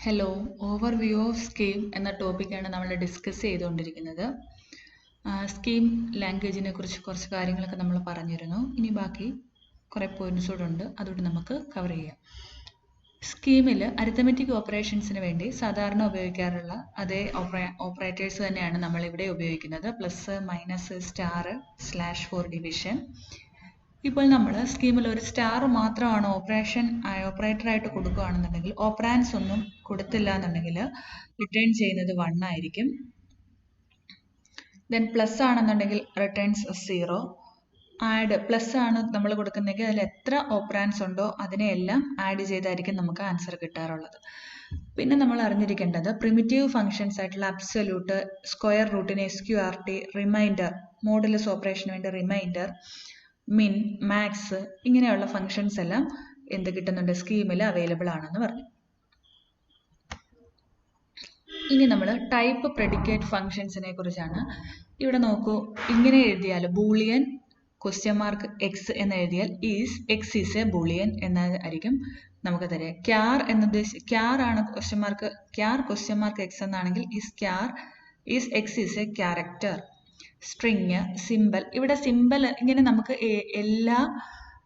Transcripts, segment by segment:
Hello, overview of scheme എന്ന ടോപ്പിക്കാണ് നമ്മൾ ഡിസ്കസ് ചെയ്തുകൊണ്ടിരിക്കുന്നത്. സ്കീം ലാംഗ്വേജിനെ കുറിച്ച് കുറച്ച് കാര്യങ്ങളൊക്കെ നമ്മൾ പറഞ്ഞിരുന്നു. ഇനി ബാക്കി കുറേ പോയിന്റ്സ് കൂടെ ഉണ്ട്, അതുകൊണ്ട് നമുക്ക് കവർ ചെയ്യാം. സ്കീമിൽ അരിത്തമെറ്റിക് ഓപ്പറേഷൻസിന് വേണ്ടി സാധാരണ ഉപയോഗിക്കാറുള്ള അതേ ഓപ്പറേറ്റേഴ്സ് തന്നെയാണ് നമ്മൾ ഇവിടെ ഉപയോഗിക്കുന്നത്. Plus, minus, star, slash for division. ഇപ്പോൾ നമ്മൾ സ്കീമിൽ ഒരു സ്റ്റാർ മാത്രമാണ് ഓപ്പറേറ്ററായിട്ട് കൊടുക്കുകയാണെന്നുണ്ടെങ്കിൽ, ഓപ്പറാൻസ് ഒന്നും കൊടുത്തില്ല എന്നുണ്ടെങ്കിൽ റിട്ടേൺ ചെയ്യുന്നത് 1 ആയിരിക്കും. ദെൻ പ്ലസ് ആണെന്നുണ്ടെങ്കിൽ റിട്ടേൺസ് 0. ആഡ് പ്ലസ് ആണ് നമ്മൾ കൊടുക്കുന്നതെങ്കിൽ അതിൽ എത്ര ഓപ്പറാൻസ് ഉണ്ടോ അതിനെയെല്ലാം ആഡ് ചെയ്തായിരിക്കും നമുക്ക് ആൻസർ കിട്ടാറുള്ളത്. പിന്നെ നമ്മൾ അറിഞ്ഞിരിക്കേണ്ടത് പ്രിമിറ്റീവ് ഫംഗ്ഷൻസ് ആയിട്ടുള്ള അബ്സല്യൂട്ട്, സ്ക്വയർ റൂട്ടിന് SQRT, റിമൈൻഡർ, മോഡുലസ് ഓപ്പറേഷന് വേണ്ടി റിമൈൻഡർ, മിൻ, മാക്സ്, ഇങ്ങനെയുള്ള ഫംഗ്ഷൻസ് എല്ലാം എന്ത് കിട്ടുന്നുണ്ട്, സ്കീമിൽ അവൈലബിൾ ആണെന്ന് പറഞ്ഞു. ഇനി നമ്മൾ ടൈപ്പ് പ്രെഡിക്കേറ്റ് ഫംഗ്ഷൻസിനെ കുറിച്ചാണ്. ഇവിടെ നോക്കൂ, ഇങ്ങനെ എഴുതിയാൽ ബൂളിയൻ ക്വസ്റ്റ്യൻ മാർക്ക് എക്സ് എന്ന് എഴുതിയാൽ എക്സ് ഈസ് എ ബൂളിയൻ എന്നായിരിക്കും നമുക്ക് തരിക. ക്യാർ ക്യാർ ആണ് ക്വസ്റ്റ്യൻ മാർക്ക് എക്സ് എന്നാണെങ്കിൽ X is A character. String, symbol. ഇവിടെ സിമ്പൽ ഇങ്ങനെ നമുക്ക് എല്ലാ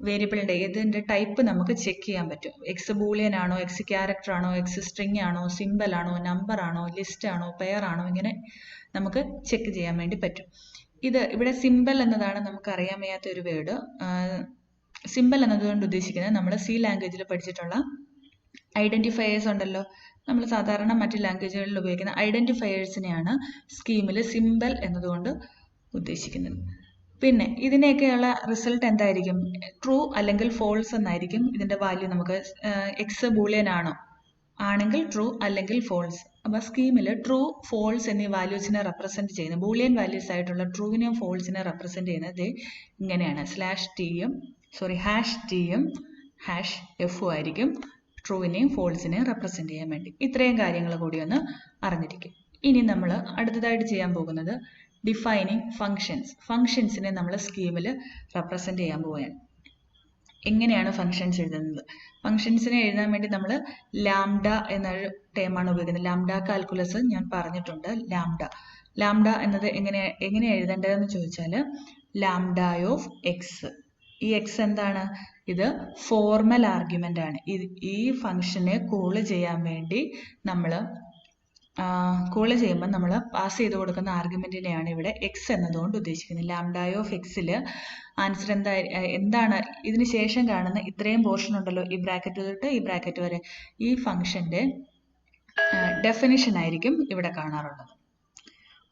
വേരിയബിളിൻ്റെ ഇതിൻ്റെ ടൈപ്പ് നമുക്ക് ചെക്ക് ചെയ്യാൻ പറ്റും. എക്സ് ബൂളിയൻ ആണോ, എക്സ് ക്യാരക്ടർ ആണോ, എക്സ് സ്ട്രിങ് ആണോ, സിമ്പൽ ആണോ, നമ്പർ ആണോ, ലിസ്റ്റ് ആണോ, പെയർ ആണോ, ഇങ്ങനെ നമുക്ക് ചെക്ക് ചെയ്യാൻ വേണ്ടി പറ്റും. ഇവിടെ സിമ്പൽ എന്നതാണ് നമുക്ക് അറിയാൻ വയ്യാത്ത ഒരു വേർഡ്. സിമ്പൽ എന്നതുകൊണ്ട് ഉദ്ദേശിക്കുന്നത് നമ്മൾ സി ലാംഗ്വേജിൽ പഠിച്ചിട്ടുള്ള ഐഡന്റിഫയേഴ്സ് ഉണ്ടല്ലോ, നമ്മൾ സാധാരണ മറ്റ് ലാംഗ്വേജുകളിൽ ഉപയോഗിക്കുന്ന ഐഡന്റിഫയേഴ്സിനെയാണ് സ്കീമിൽ സിമ്പൽ എന്നതുകൊണ്ട് ഉദ്ദേശിക്കുന്നത്. പിന്നെ ഇതിനെയൊക്കെയുള്ള റിസൾട്ട് എന്തായിരിക്കും, ട്രൂ അല്ലെങ്കിൽ ഫോൾസ് എന്നായിരിക്കും ഇതിന്റെ വാല്യൂ. നമുക്ക് എക്സ് ബൂളിയൻ ആണെങ്കിൽ ട്രൂ അല്ലെങ്കിൽ ഫോൾസ്. അപ്പൊ സ്കീമിൽ ട്രൂ, ഫോൾസ് എന്നീ വാല്യൂസിനെ റെപ്രസെന്റ് ചെയ്യുന്നത്, ബൂളിയൻ വാല്യൂസ് ആയിട്ടുള്ള ട്രൂവിനെയും ഫോൾസിനെ റെപ്രസെന്റ് ചെയ്യുന്നത് ഇങ്ങനെയാണ്. ഹാഷ് ടിയും ഹാഷ് എഫും ആയിരിക്കും ട്രൂവിനെയും ഫോൾസിനെയും റെപ്രസെന്റ് ചെയ്യാൻ വേണ്ടി. ഇത്രയും കാര്യങ്ങൾ കൂടി ഒന്ന് അറിഞ്ഞിരിക്കും. ഇനി നമ്മൾ അടുത്തതായിട്ട് ചെയ്യാൻ പോകുന്നത് ഡിഫൈനിങ് ഫംഗ്ഷൻസിനെ നമ്മൾ സ്കീമിൽ റെപ്രസെന്റ് ചെയ്യാൻ പോവുകയാണ്. എങ്ങനെയാണ് ഫംഗ്ഷൻസ് എഴുതുന്നത്? ഫംഗ്ഷൻസിനെ എഴുതാൻ വേണ്ടി നമ്മൾ ലാംഡ എന്നൊരു ടേമാണ് ഉപയോഗിക്കുന്നത്. ലാംഡ കാൽക്കുലസ് ഞാൻ പറഞ്ഞിട്ടുണ്ട്. ലാംഡ എന്നത് എങ്ങനെ എഴുതേണ്ടതെന്ന് ചോദിച്ചാൽ, ലാംഡ ഓഫ് എക്സ്. ഈ എക്സ് എന്താണ്? ഇത് ഫോർമൽ ആർഗ്യുമെന്റ് ആണ്. ഈ ഫംഗ്ഷനെ കോൾ ചെയ്യാൻ വേണ്ടി നമ്മൾ പാസ് ചെയ്ത് കൊടുക്കുന്ന ആർഗ്യുമെന്റിനെയാണ് ഇവിടെ എക്സ് എന്നതുകൊണ്ട് ഉദ്ദേശിക്കുന്നത്. ലാംഡ ഓഫ് എക്സിൽ ആൻസർ എന്താണ്? ഇതിന് ശേഷം കാണുന്ന ഇത്രയും പോർഷൻ ഉണ്ടല്ലോ, ഈ ബ്രാക്കറ്റ് തൊട്ട് ഈ ബ്രാക്കറ്റ് വരെ, ഈ ഫംഗ്ഷന്റെ ഡെഫിനിഷൻ ആയിരിക്കും ഇവിടെ കാണാറുള്ളത്.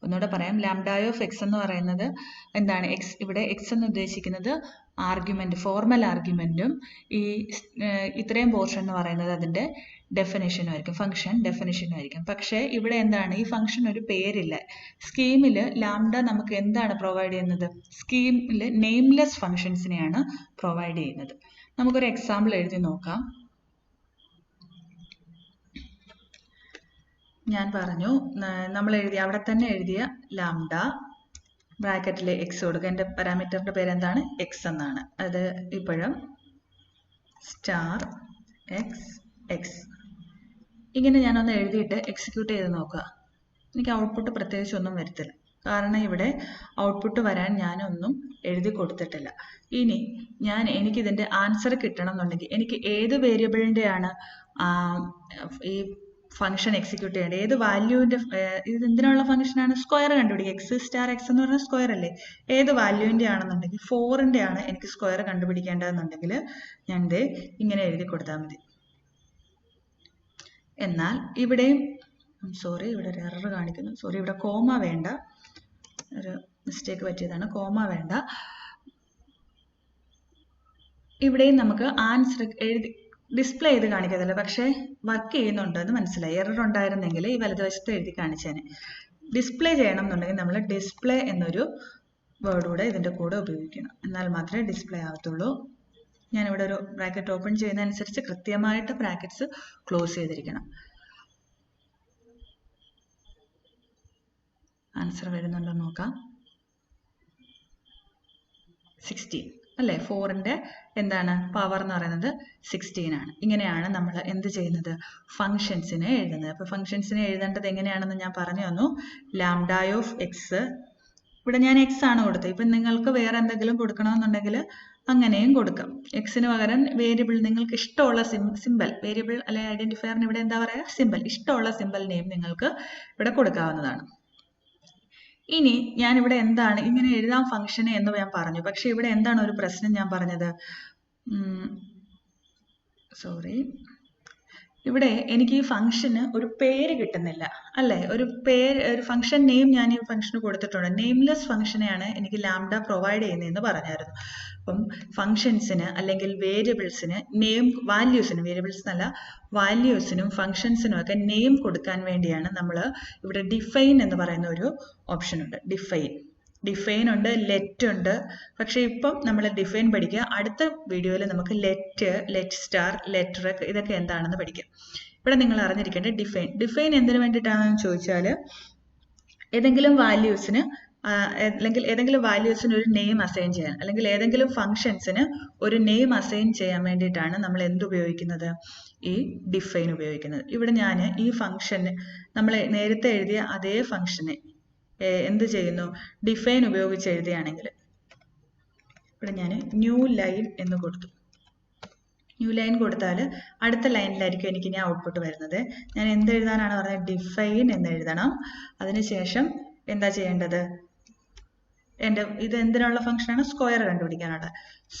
ഒന്നുകൂടെ പറയാം, ലാംഡ ഓഫ് എക്സ് എന്ന് പറയുന്നത് എന്താണ്? ഇവിടെ എക്സ് എന്ന് ഉദ്ദേശിക്കുന്നത് ആർഗ്യുമെന്റ്, ഫോർമൽ ആർഗ്യുമെന്റും ഇത്രയും പോർഷൻ എന്ന് പറയുന്നത് അതിന്റെ ഡെഫിനിഷനും ആയിരിക്കും, ഫംഗ്ഷൻ ഡെഫിനിഷനും ആയിരിക്കും. പക്ഷേ ഇവിടെ എന്താണ്, ഈ ഫംഗ്ഷൻ ഒരു പേരില്ല. സ്കീമിൽ ലാംഡ നമുക്ക് എന്താണ് പ്രൊവൈഡ് ചെയ്യുന്നത്? സ്കീമിൽ നെയിംലെസ് ഫംഗ്ഷൻസിനെയാണ് പ്രൊവൈഡ് ചെയ്യുന്നത്. നമുക്കൊരു എക്സാമ്പിൾ എഴുതി നോക്കാം. ഞാൻ പറഞ്ഞു, നമ്മൾ അവിടെ തന്നെ എഴുതിയ ലാംഡ ബ്രാക്കറ്റിൽ എക്സ് കൊടുക്കുക. എൻ്റെ പാരാമീറ്ററിന്റെ പേര് എന്താണ്? എക്സ് എന്നാണ്. അത് ഇപ്പോഴും സ്റ്റാർ എക്സ് ഇങ്ങനെ ഞാനൊന്ന് എഴുതിയിട്ട് എക്സിക്യൂട്ട് ചെയ്ത് നോക്കുക. എനിക്ക് ഔട്ട്പുട്ട് പ്രത്യേകിച്ച് ഒന്നും വരത്തില്ല, കാരണം ഇവിടെ ഔട്ട്പുട്ട് വരാൻ ഞാനൊന്നും എഴുതി കൊടുത്തിട്ടില്ല. ഇനി എനിക്കിതിന്റെ ആൻസർ കിട്ടണം എന്നുണ്ടെങ്കിൽ എനിക്ക് ഏത് വേരിയബിളിന്റെയാണ് ഈ ഫംഗ്ഷൻ എക്സിക്യൂട്ട് ചെയ്യേണ്ടത്? ഏത് വാല്യൂവിന്റെ, ഇത് എന്തിനുള്ള ഫംഗ്ഷനാണ്? സ്ക്വയർ കണ്ടുപിടിക്കുക. എക്സ് സ്റ്റാർ എക്സ് എന്ന് പറഞ്ഞാൽ സ്ക്വയർ അല്ലേ? ഏത് വാല്യൂവിന്റെ ആണെന്നുണ്ടെങ്കിൽ 4ന്റെ ആണ് എനിക്ക് സ്ക്വയർ കണ്ടുപിടിക്കേണ്ടതെന്നുണ്ടെങ്കിൽ ഞാൻ ഇങ്ങനെ എഴുതി കൊടുത്താൽ മതി. എന്നാൽ ഇവിടെയും ഇവിടെ ഒരു എറർ കാണിക്കുന്നു. ഇവിടെ കോമ വേണ്ട, ഒരു മിസ്റ്റേക്ക് പറ്റിയതാണ്. കോമ വേണ്ട. ഇവിടെയും നമുക്ക് ആൻസർ ഡിസ്പ്ലേ ചെയ്ത് കാണിക്കത്തില്ല, പക്ഷെ വർക്ക് ചെയ്യുന്നുണ്ട് എന്ന് മനസ്സിലായി. എറർ ഉണ്ടായിരുന്നെങ്കിൽ ഈ വലതുവശത്ത് എഴുതി കാണിച്ചേനെ. ഡിസ്പ്ലേ ചെയ്യണം എന്നുണ്ടെങ്കിൽ നമ്മൾ ഡിസ്പ്ലേ എന്നൊരു വേർഡ് കൂടെ ഇതിന്റെ കൂടെ ഉപയോഗിക്കണം, എന്നാൽ മാത്രമേ ഡിസ്പ്ലേ ആവത്തുള്ളൂ. ഞാനിവിടെ ഒരു ബ്രാക്കറ്റ് ഓപ്പൺ ചെയ്യുന്നതനുസരിച്ച് കൃത്യമായിട്ട് ബ്രാക്കറ്റ്സ് ക്ലോസ് ചെയ്തിരിക്കണം. ആൻസർ വരുന്നുണ്ടോ നോക്കാം. 16. അല്ലേ? 4ന്റെ എന്താണ് പവർ എന്ന് പറയുന്നത് 16 ആണ്. ഇങ്ങനെയാണ് നമ്മൾ എന്ത് ചെയ്യുന്നത്? ഫങ്ഷൻസിനെ എഴുതുന്നത്. അപ്പോൾ ഫങ്ഷൻസിനെ എഴുതേണ്ടത് എങ്ങനെയാണെന്ന് ഞാൻ പറഞ്ഞു തന്നു. ലാംഡ ഓഫ് എക്സ്, ഇവിടെ ഞാൻ എക്സ് ആണ് കൊടുത്തത്. ഇപ്പം നിങ്ങൾക്ക് വേറെ എന്തെങ്കിലും കൊടുക്കണമെന്നുണ്ടെങ്കിൽ അങ്ങനെയും കൊടുക്കാം. എക്സിന് പകരം വേരിയബിൾ നിങ്ങൾക്ക് ഇഷ്ടമുള്ള സിമ്പൽ, വേരിയബിൾ അല്ലെങ്കിൽ ഐഡന്റിഫയറിന് ഇവിടെ എന്താ പറയുക? സിമ്പൽ. ഇഷ്ടമുള്ള സിമ്പൽ നെയിം നിങ്ങൾക്ക് ഇവിടെ കൊടുക്കാവുന്നതാണ്. ഇനി ഞാൻ ഇവിടെ എന്താണ് ഇങ്ങനെ എഴുതാം ഫംഗ്ഷനെ എന്ന് ഞാൻ പറഞ്ഞു. പക്ഷെ ഇവിടെ എന്താണ് ഒരു പ്രശ്നം ഞാൻ പറഞ്ഞത്? സോറി, ഇവിടെ എനിക്ക് ഈ ഫംഗ്ഷന് ഒരു പേര് കിട്ടുന്നില്ല, അല്ലേ? ഒരു ഫംഗ്ഷൻ നെയിം ഞാൻ ഈ ഫംഗ്ഷന് കൊടുത്തിട്ടുണ്ട്. നെയിംലെസ് ഫംഗ്ഷനെയാണ് എനിക്ക് ലാംഡ പ്രൊവൈഡ് ചെയ്യുന്നതെന്ന് പറഞ്ഞായിരുന്നു. അപ്പം ഫംഗ്ഷൻസിന് അല്ലെങ്കിൽ വേരിയബിൾസിന് നെയിം, വാല്യൂസിന്, വേരിയബിൾസ് എന്നല്ല വാല്യൂസിനും ഫംഗ്ഷൻസിനും ഒക്കെ നെയിം കൊടുക്കാൻ വേണ്ടിയാണ് നമ്മൾ ഇവിടെ ഡിഫൈൻ എന്ന് പറയുന്ന ഒരു ഓപ്ഷൻ ഉണ്ട്. ഡിഫൈൻ ഉണ്ട്, ലെറ്റ് ഉണ്ട്. പക്ഷെ ഇപ്പം നമ്മൾ ഡിഫൈൻ പഠിക്കുക. അടുത്ത വീഡിയോയിൽ നമുക്ക് ലെറ്റ് സ്റ്റാർ, ലെറ്റ് റെക് ഇതൊക്കെ എന്താണെന്ന് പഠിക്കാം. ഇവിടെ നിങ്ങൾ അറിഞ്ഞിരിക്കേണ്ടത് ഡിഫൈൻ എന്തിനു വേണ്ടിയിട്ടാണെന്ന് ചോദിച്ചാൽ ഏതെങ്കിലും വാല്യൂസിന് അല്ലെങ്കിൽ ഏതെങ്കിലും വാല്യൂസിന് ഒരു നെയിം അസൈൻ ചെയ്യാൻ, അല്ലെങ്കിൽ ഏതെങ്കിലും ഫംഗ്ഷൻസിന് ഒരു നെയിം അസൈൻ ചെയ്യാൻ വേണ്ടിയിട്ടാണ് നമ്മൾ എന്ത് ഉപയോഗിക്കുന്നത്? ഈ ഡിഫൈൻ ഉപയോഗിക്കുന്നത്. ഇവിടെ ഞാൻ ഈ ഫംഗ്ഷന് നമ്മൾ നേരത്തെ എഴുതിയ അതേ ഫംഗ്ഷനെ എന്ത് ചെയ്യുന്നു? ഡിഫൈൻ ഉപയോഗിച്ച് എഴുതുകയാണെങ്കിൽ ഇവിടെ ഞാൻ ന്യൂ ലൈൻ എന്ന് കൊടുത്തു. ന്യൂ ലൈൻ കൊടുത്താൽ അടുത്ത ലൈനിലായിരിക്കും എനിക്ക് ഇനി ഔട്ട്പുട്ട് വരുന്നത്. ഞാൻ എന്ത് എഴുതാനാണ് പറഞ്ഞത്? ഡിഫൈൻ എന്ന് എഴുതണം. അതിനുശേഷം എന്താ ചെയ്യേണ്ടത്? ഇത് എന്തിനുള്ള ഫംഗ്ഷനാണ്? സ്ക്വയർ കണ്ടുപിടിക്കാനുള്ള.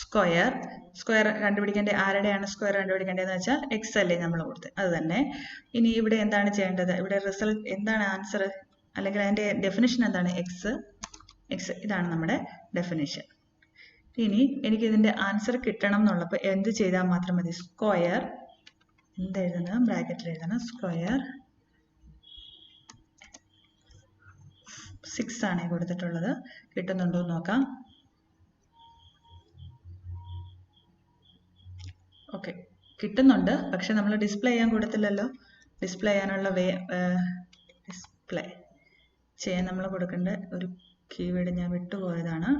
സ്ക്വയർ കണ്ടുപിടിക്കേണ്ട ആരുടെയാണ് സ്ക്വയർ കണ്ടുപിടിക്കേണ്ടതെന്ന് വെച്ചാൽ എക്സ് അല്ലേ നമ്മൾ കൊടുത്തത്, അത് തന്നെ. ഇനി ഇവിടെ എന്താണ് ചെയ്യേണ്ടത്? ഇവിടെ റിസൾട്ട് എന്താണ്? ആൻസർ അല്ലെങ്കിൽ അതിൻ്റെ ഡെഫിനിഷൻ എന്താണ്? എക്സ്. ഇതാണ് നമ്മുടെ ഡെഫിനിഷൻ. ഇനി എനിക്ക് ഇതിൻ്റെ ആൻസർ കിട്ടണം എന്നുള്ളപ്പോൾ എന്ത് ചെയ്താൽ മാത്രം മതി? സ്ക്വയർ എന്തെഴുതുന്നത്? ബ്രാക്കറ്റിൽ എഴുതണം. സ്ക്വയർ 6 ആണ് കൊടുത്തിട്ടുള്ളത്. കിട്ടുന്നുണ്ടോ എന്ന് നോക്കാം. ഓക്കെ, കിട്ടുന്നുണ്ട്. പക്ഷെ നമ്മൾ ഡിസ്പ്ലേ ചെയ്യാൻ കൊടുത്തില്ലല്ലോ. ഡിസ്പ്ലേ ചെയ്യാനുള്ള ഡിസ്പ്ലേ ചെയ്യാൻ നമ്മൾ കൊടുക്കേണ്ട ഒരു കീവേഡ് ഞാൻ വിട്ടുപോയതാണ്.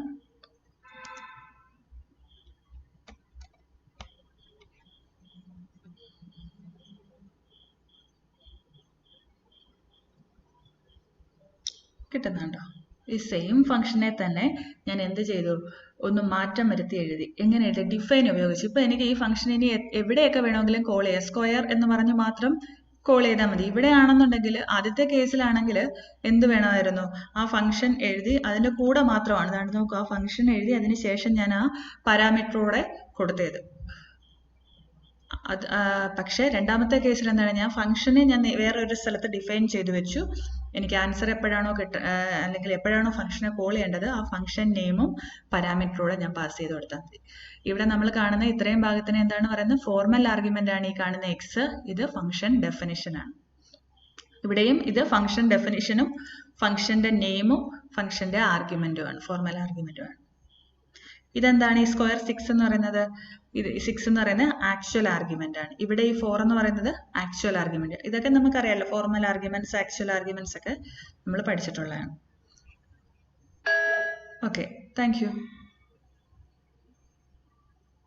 കിട്ടുന്നുണ്ടോ? ഈ സെയിം ഫംഗ്ഷനെ തന്നെ ഞാൻ എന്ത് ചെയ്തു? ഒന്ന് മാറ്റം വരുത്തി എഴുതി. എങ്ങനെ എഴുതി? ഡിഫൈൻ ഉപയോഗിച്ച്. ഇപ്പൊ എനിക്ക് ഈ ഫംഗ്ഷൻ ഇനി എവിടെയൊക്കെ വേണമെങ്കിലും കോൾ ചെയ്യാം. സ്ക്വയർ എന്ന് പറഞ്ഞ് മാത്രം കോൾ ചെയ്താൽ മതി. ഇവിടെ ആണെന്നുണ്ടെങ്കിൽ ആദ്യത്തെ കേസിലാണെങ്കിൽ എന്ത് വേണമായിരുന്നു? ആ ഫംഗ്ഷൻ എഴുതി അതിന്റെ കൂടെ മാത്രമാണ്. അതാണ് നോക്കുക, ആ ഫംഗ്ഷൻ എഴുതി അതിന് ശേഷം ഞാൻ ആ പാരാമീറ്ററോടെ കൊടുത്തത്. പക്ഷെ രണ്ടാമത്തെ കേസിൽ എന്താണ്? ഞാൻ ഫംഗ്ഷനെ ഞാൻ വേറൊരു സ്ഥലത്ത് ഡിഫൈൻ ചെയ്തു വെച്ചു. എനിക്ക് ആൻസർ എപ്പോഴാണോ അല്ലെങ്കിൽ എപ്പോഴാണോ ഫംഗ്ഷനെ കോൾ ചെയ്യേണ്ടത് ആ ഫംഗ്ഷൻ നെയിമും പാരാമീറ്ററോടെ ഞാൻ പാസ് ചെയ്ത് കൊടുത്താൽ മതി. ഇവിടെ നമ്മൾ കാണുന്ന ഇത്രയും ഭാഗത്തിന് എന്താണ് പറയുന്നത്? ഫോർമൽ ആർഗ്യുമെന്റ് ആണ് ഈ കാണുന്ന എക്സ്. ഇത് ഫംഗ്ഷൻ ഡെഫിനിഷൻ ആണ്. ഇവിടെയും ഇത് ഫംഗ്ഷൻ ഡെഫിനിഷനും ഫംഗ്ഷന്റെ നെയിമും ഫംഗ്ഷന്റെ ആർഗ്യുമെന്റും ആണ്, ഫോർമൽ ആർഗ്യുമെന്റും ആണ്. ഇതെന്താണ്? ഈ സ്ക്വയർ 6 എന്ന് പറയുന്നത്? ഇത് 6 എന്ന് പറയുന്നത് ആക്ച്വൽ ആർഗ്യുമെന്റ് ആണ്. ഇവിടെ ഈ 4 എന്ന് പറയുന്നത് ആക്ച്വൽ ആർഗ്യുമെന്റ്. ഇതൊക്കെ നമുക്കറിയാലോ, ഫോർമൽ ആർഗ്യുമെന്റ്സ്, ആക്ച്വൽ ആർഗ്യുമെന്റ്സ് ഒക്കെ നമ്മൾ പഠിച്ചിട്ടുള്ളതാണ്. Okay, thank you.